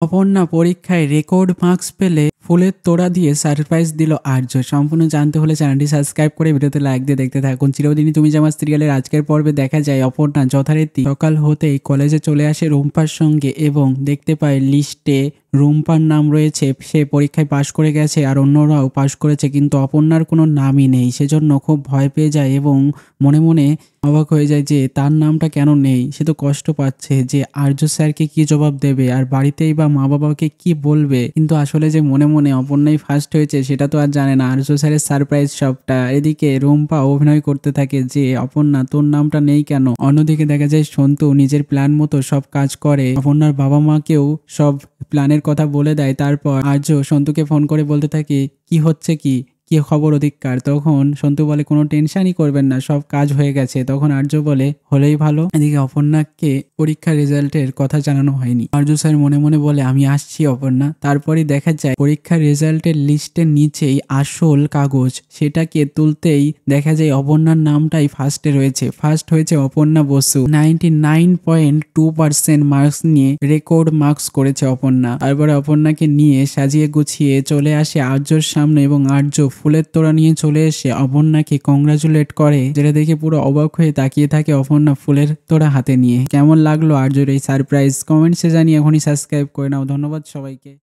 অপর্ণা পরীক্ষায় record marks পেলে ফুলের তোড়া দিয়ে সারপ্রাইজ দিল আর্য। সম্পূর্ণ জানতে হলে চ্যানেলটি সাবস্ক্রাইব করে ভিডিওতে লাইক দিয়ে দেখতে থাকুন। চিরদিনই তুমি যে আমার সিরিয়ালের আজকের পর্বে দেখা যায় অপর্ণা যথারীতি সকাল হতেই কলেজে চলে আসে রুম্পার সঙ্গে এবং দেখতে পায় লিস্টে রুম্পার নাম রয়েছে, সে পরীক্ষায় পাশ করে গেছে আর অন্যরাও পাশ করেছে, কিন্তু অপর্ণার কোনো নামই নেই। সেজন্য খুব ভয় পেয়ে যায় এবং মনে মনে অবাক হয়ে যায় যে তার নামটা কেন নেই। সে তো কষ্ট পাচ্ছে যে আর্য স্যারকে কি জবাব দেবে আর বাড়িতেই বা মা বাবাকে কি বলবে, কিন্তু আসলে যে মনে মনে অপর্ণাই ফার্স্ট হয়েছে সেটা তো আর জানে না। আর্য স্যারের সারপ্রাইজ সবটা। এদিকে রুম্পা অভিনয় করতে থাকে যে অপর্ণা তোর নামটা নেই কেন। অন্যদিকে দেখা যায় সন্তু নিজের প্ল্যান মতো সব কাজ করে, অপর্ণার বাবা মাকেও সব প্ল্যানের কথা বলে দেয়। তারপর আর্য সন্তুকে ফোন করে বলতে থাকে কি হচ্ছে, কি কি খবর অধিককার। তখন সন্তু বলে কোনো টেনশনই করবেন না, সব কাজ হয়ে গেছে। তখন আর্য বলে হলেই ভালো। এদিকে অপর্ণাকে পরীক্ষার রেজাল্টের কথা জানানো হয়নি। আর্য স্যার মনে মনে বলে আমি আসছি অপর্ণা। তারপরে দেখা যায় পরীক্ষার রেজাল্টের লিস্টের নিচেই আসল কাগজ, সেটাকে তুলতেই দেখা যায় অপর্ণার নামটাই ফার্স্টে রয়েছে। ফার্স্ট হয়েছে অপর্ণা বসু, 99.2% মার্কস নিয়ে রেকর্ড মার্কস করেছে অপর্ণা। তারপরে অপর্ণাকে নিয়ে সাজিয়ে গুছিয়ে চলে আসে আর্যর সামনে এবং আর্য ফুলের তোড়া নিয়ে চলে এসে অপর্ণাকে কংগ্রাচুলেট করে, যেটা দেখে পুরো অবাক হয়ে তাকিয়ে থাকে অপর্ণা ফুলের তোড়া হাতে নিয়ে। কেমন লাগলো আর্যর এই সারপ্রাইজ কমেন্টসে জানিয়ে এখনই সাবস্ক্রাইব করে নাও। ধন্যবাদ সবাইকে।